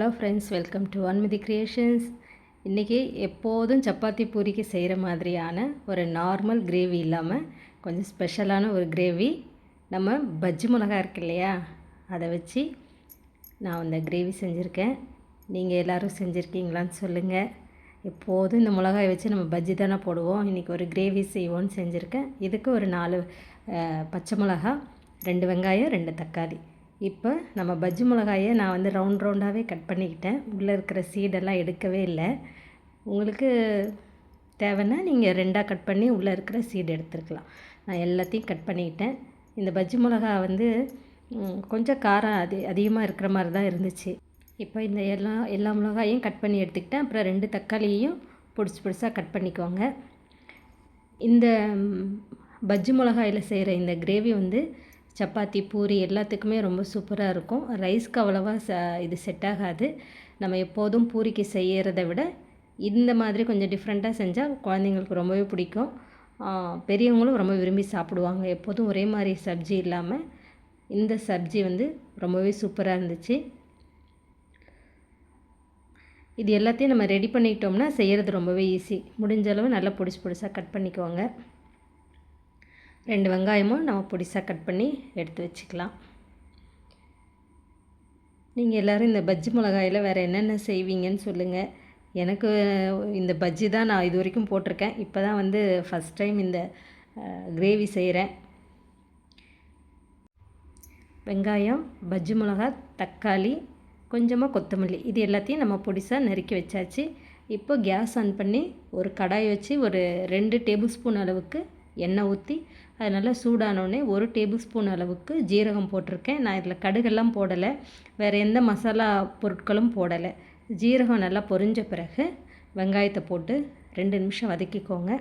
Hello friends, welcome to Vanmathi creations. இன்றைக்கி எப்போதும் சப்பாத்தி பூரிக்கு செய்கிற மாதிரியான ஒரு நார்மல் கிரேவி இல்லாமல் கொஞ்சம் ஸ்பெஷலான ஒரு கிரேவி. நம்ம பஜ்ஜி மிளகாய் இருக்கு இல்லையா, அதை வச்சு நான் அந்த கிரேவி செஞ்சுருக்கேன். நீங்கள் எல்லோரும் செஞ்சுருக்கீங்களான்னு சொல்லுங்கள். எப்போதும் இந்த மிளகாயை வச்சு நம்ம பஜ்ஜி தானே போடுவோம். இன்றைக்கி ஒரு கிரேவி செய்வோன்னு செஞ்சுருக்கேன். இதுக்கு ஒரு 4 பச்சை மிளகா, 2 வெங்காயம், 2 தக்காளி. இப்போ நம்ம பஜ்ஜி மிளகாயை நான் வந்து ரவுண்டாகவே கட் பண்ணிக்கிட்டேன். உள்ளே இருக்கிற சீடெல்லாம் எடுக்கவே இல்லை. உங்களுக்கு தேவைன்னா நீங்கள் 2ஆக கட் பண்ணி உள்ளே இருக்கிற சீடு எடுத்துருக்கலாம். நான் எல்லாத்தையும் கட் பண்ணிக்கிட்டேன். இந்த பஜ்ஜி மிளகா வந்து கொஞ்சம் காரம் அதிகமாக இருக்கிற மாதிரி தான் இருந்துச்சு. இப்போ இந்த எல்லா மிளகாயும் கட் பண்ணி எடுத்துக்கிட்டேன். அப்புறம் 2 தக்காளியையும் பொடிசாக கட் பண்ணிக்கோங்க. இந்த பஜ்ஜி மிளகாயில் செய்கிற இந்த கிரேவி வந்து சப்பாத்தி, பூரி எல்லாத்துக்குமே ரொம்ப சூப்பராக இருக்கும். ரைஸ்க்கு அவ்வளோவா இது செட் ஆகாது. நம்ம எப்போதும் பூரிக்கு செய்கிறத விட இந்த மாதிரி கொஞ்சம் டிஃப்ரெண்ட்டாக செஞ்சால் குழந்தைங்களுக்கு ரொம்பவே பிடிக்கும். பெரியவங்களும் ரொம்ப விரும்பி சாப்பிடுவாங்க. எப்போதும் ஒரே மாதிரி சப்ஜி இல்லாமல் இந்த சப்ஜி வந்து ரொம்பவே சூப்பராக இருந்துச்சு. இது எல்லாத்தையும் நம்ம ரெடி பண்ணிக்கிட்டோம்னா செய்கிறது ரொம்பவே ஈஸி. முடிஞ்ச அளவு நல்லா பொடிசாக கட் பண்ணிக்குவாங்க. 2 வெங்காயமும் நம்ம பொடிசாக கட் பண்ணி எடுத்து வச்சுக்கலாம். நீங்கள் எல்லோரும் இந்த பஜ்ஜி மிளகாயில் வேறு என்னென்ன செய்வீங்கன்னு சொல்லுங்கள். எனக்கு இந்த பஜ்ஜி தான் நான் இது வரைக்கும் போட்டிருக்கேன். இப்போ தான் வந்து ஃபஸ்ட் டைம் இந்த கிரேவி செய்கிறேன். வெங்காயம், பஜ்ஜி மிளகா, தக்காளி, கொஞ்சமாக கொத்தமல்லி, இது எல்லாத்தையும் நம்ம பொடிசாக நறுக்கி வச்சாச்சு. இப்போ கேஸ் ஆன் பண்ணி ஒரு கடாய் வச்சு ஒரு 2 டேபிள் ஸ்பூன் அளவுக்கு எண்ணெய் ஊற்றி அது நல்லா சூடானோடனே 1 டேபிள் ஸ்பூன் அளவுக்கு ஜீரகம் போட்டிருக்கேன். நான் இதில் கடுகெல்லாம் போடலை, வேறு எந்த மசாலா பொருட்களும் போடலை. ஜீரகம் நல்லா பொரிஞ்ச பிறகு வெங்காயத்தை போட்டு 2 நிமிஷம் வதக்கிக்கோங்க.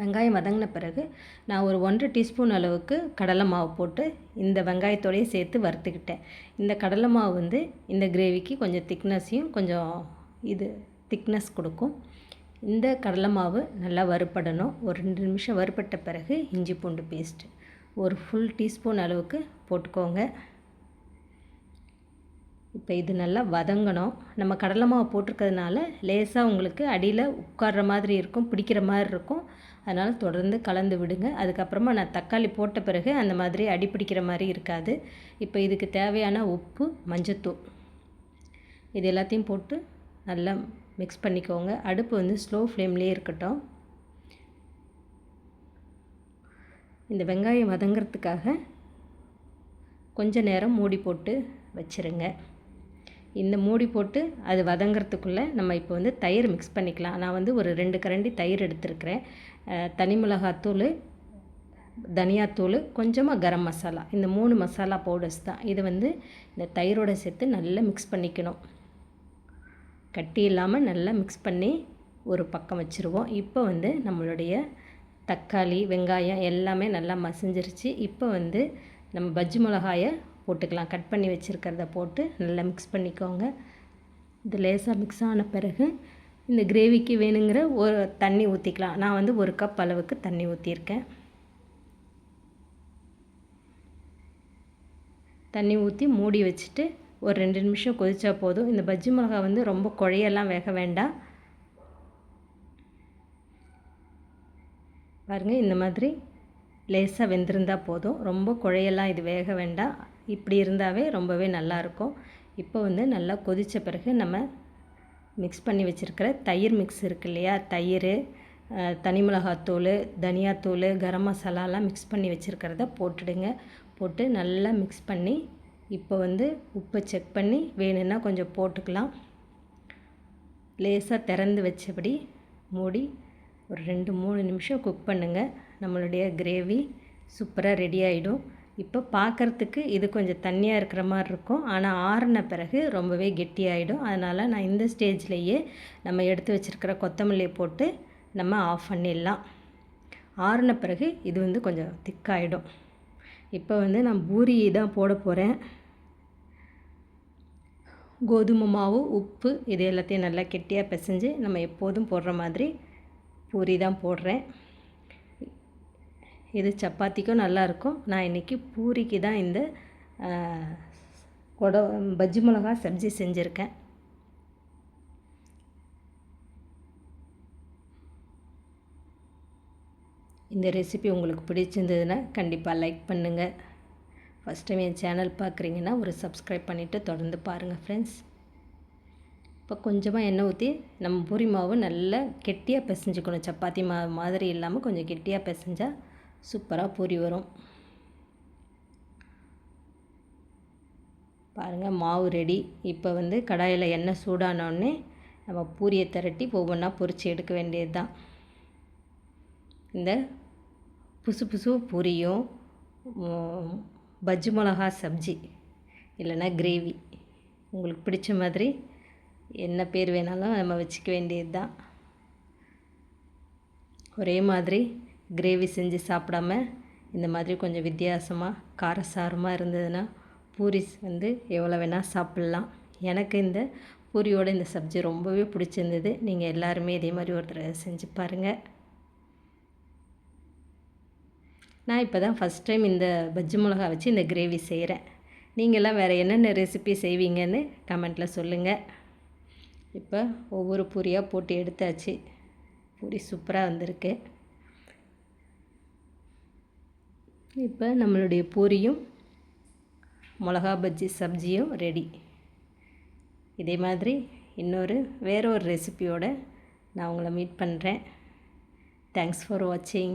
வெங்காயம் வதங்கின பிறகு நான் ஒரு 1 டீஸ்பூன் அளவுக்கு கடலை மாவு போட்டு இந்த வெங்காயத்தோடையே சேர்த்து வறுத்துக்கிட்டேன். இந்த கடலை மாவு வந்து இந்த கிரேவிக்கு கொஞ்சம் திக்னஸையும் கொஞ்சம் திக்னஸ் கொடுக்கும். இந்த கடலை மாவு நல்லா வறுபடணும். ஒரு 2 நிமிஷம் வறுபட்ட பிறகு இஞ்சி பூண்டு பேஸ்ட்டு ஒரு ஃபுல் டீஸ்பூன் அளவுக்கு போட்டுக்கோங்க. இப்போ இது நல்லா வதங்கணும். நம்ம கடலை மாவு போட்டிருக்கிறதுனால லேசாக உங்களுக்கு அடியில் உட்கார்ற மாதிரி இருக்கும், பிடிக்கிற மாதிரி இருக்கும். அதனால் தொடர்ந்து கலந்து விடுங்க. அதுக்கப்புறமா நான் தக்காளி போட்ட பிறகு அந்த மாதிரி அடி பிடிக்கிற மாதிரி இருக்காது. இப்போ இதுக்கு தேவையான உப்பு, மஞ்சத்தூள், இது எல்லாத்தையும் போட்டு நல்லா மிக்ஸ் பண்ணிக்கோங்க. அடுப்பு வந்து ஸ்லோ ஃப்ளேம்லேயே இருக்கட்டும். இந்த வெங்காயம் வதங்கிறதுக்காக கொஞ்ச நேரம் மூடி போட்டு வச்சுருங்க. இந்த மூடி போட்டு அது வதங்கிறதுக்குள்ளே நம்ம இப்போ வந்து தயிர் மிக்ஸ் பண்ணிக்கலாம். நான் வந்து ஒரு 2 கரண்டி தயிர் எடுத்துருக்கிறேன். தனி மிளகாத்தூள், தனியாத்தூள், கொஞ்சமாக கரம் மசாலா, இந்த 3 மசாலா பவுடர்ஸ் தான். இது வந்து இந்த தயிரோடு சேர்த்து நல்லா மிக்ஸ் பண்ணிக்கணும். கட்டி இல்லாமல் நல்லா மிக்ஸ் பண்ணி ஒரு பக்கம் வச்சுருவோம். இப்போ வந்து நம்மளுடைய தக்காளி, வெங்காயம் எல்லாமே நல்லா மசிஞ்சிருச்சு. இப்போ வந்து நம்ம பஜ்ஜி மிளகாயை போட்டுக்கலாம். கட் பண்ணி வச்சுருக்கிறத போட்டு நல்லா மிக்ஸ் பண்ணிக்கோங்க. இது லேசாக மிக்ஸ் ஆன பிறகு இந்த கிரேவிக்கு வேணுங்கிற ஒரு தண்ணி ஊற்றிக்கலாம். நான் வந்து 1 கப் அளவுக்கு தண்ணி ஊற்றியிருக்கேன். தண்ணி ஊற்றி மூடி வச்சுட்டு ஒரு 2 நிமிஷம் கொதிச்சா போதும். இந்த பஜ்ஜி மிளகா வந்து ரொம்ப குழையெல்லாம் வேக வேண்டாம். பாருங்கள், இந்த மாதிரி லேசாக வெந்திருந்தால் போதும். ரொம்ப குழையெல்லாம் இது வேக வேண்டாம். இப்படி இருந்தாவே ரொம்பவே நல்லாயிருக்கும். இப்போ வந்து நல்லா கொதித்த பிறகு நம்ம மிக்ஸ் பண்ணி வச்சுருக்கிற தயிர் மிக்ஸ் இருக்கு இல்லையா, தயிர், தனி மிளகாத்தூள், தனியாத்தூள், கரம் மசாலாலாம் மிக்ஸ் பண்ணி வச்சுருக்கிறத போட்டுடுங்க. போட்டு நல்லா மிக்ஸ் பண்ணி இப்போ வந்து உப்பை செக் பண்ணி வேணும்னா கொஞ்சம் போட்டுக்கலாம். லேசாக திறந்து வச்சபடி மூடி ஒரு 2-3 நிமிஷம் குக் பண்ணுங்கள். நம்மளுடைய கிரேவி சூப்பராக ரெடி ஆகிடும். இப்போ பார்க்குறதுக்கு இது கொஞ்சம் தண்ணியாக இருக்கிற மாதிரி இருக்கும், ஆனால் ஆறின பிறகு ரொம்பவே கெட்டியாகிடும். அதனால் நான் இந்த ஸ்டேஜ்லேயே நம்ம எடுத்து வச்சுருக்கிற கொத்தமல்லியை போட்டு நம்ம ஆஃப் பண்ணிடலாம். ஆறின பிறகு இது வந்து கொஞ்சம் திக்காகிடும். இப்போ வந்து நான் பூரி தான் போட போகிறேன். கோதுமை மாவு, உப்பு, இது எல்லாத்தையும் நல்லா கெட்டியாக பிசைஞ்சு நம்ம எப்போதும் போடுற மாதிரி பூரி தான் போடுறேன். இது சப்பாத்திக்கும் நல்லாயிருக்கும். நான் இன்றைக்கி பூரிக்கு தான் இந்த பஜ்ஜி மிளகா சப்ஜி செஞ்சுருக்கேன். இந்த ரெசிபி உங்களுக்கு பிடிச்சிருந்ததுன்னா கண்டிப்பாக லைக் பண்ணுங்கள். ஃபஸ்ட் டைம் என் சேனல் பார்க்குறீங்கன்னா ஒரு சப்ஸ்கிரைப் பண்ணிவிட்டு தொடர்ந்து பாருங்கள் ஃப்ரெண்ட்ஸ். இப்போ கொஞ்சமாக எண்ணெய் ஊற்றி நம்ம பூரி மாவு நல்லா கெட்டியாக பிசைஞ்சுக்கணும். சப்பாத்தி மாவு மாதிரி இல்லாமல் கொஞ்சம் கெட்டியாக பிசைஞ்சால் சூப்பராக பூரி வரும். பாருங்கள், மாவு ரெடி. இப்போ கடாயில் எண்ணெய் சூடானோடனே நம்ம பூரியை திரட்டி ஒவ்வொன்றா பொரித்து எடுக்க வேண்டியது தான். இந்த புசு பூரியும் பஜ்ஜி மிளகா சப்ஜி இல்லைன்னா கிரேவி உங்களுக்கு பிடிச்ச மாதிரி என்ன பேர் வேணாலும் நம்ம வச்சுக்க வேண்டியது தான். ஒரே மாதிரி கிரேவி செஞ்சு சாப்பிடாம இந்த மாதிரி கொஞ்சம் வித்தியாசமாக காரசாரமாக இருந்ததுன்னா பூரி எவ்வளோ வேணால் சாப்பிட்லாம். எனக்கு இந்த பூரியோட இந்த சப்ஜி ரொம்பவே பிடிச்சிருந்தது. நீங்கள் எல்லாருமே இதே மாதிரி ஒரு தடவை செஞ்சு பாருங்கள். நான் இப்போ தான் ஃபஸ்ட் டைம் இந்த பஜ்ஜி மிளகா வச்சு இந்த கிரேவி செய்கிறேன். நீங்கள்லாம் வேறு என்னென்ன ரெசிபி செய்வீங்கன்னு கமெண்ட்டில் சொல்லுங்கள். இப்போ ஒவ்வொரு பூரியாக போட்டு எடுத்தாச்சு. பூரி சூப்பராக வந்திருக்கு. இப்போ நம்மளுடைய பூரியும் மிளகா பஜ்ஜி சப்ஜியும் ரெடி. இதே மாதிரி வேறு ஒரு ரெசிபியோடு நான் உங்களை மீட் பண்ணுறேன். தேங்க்ஸ் ஃபார் வாட்சிங்.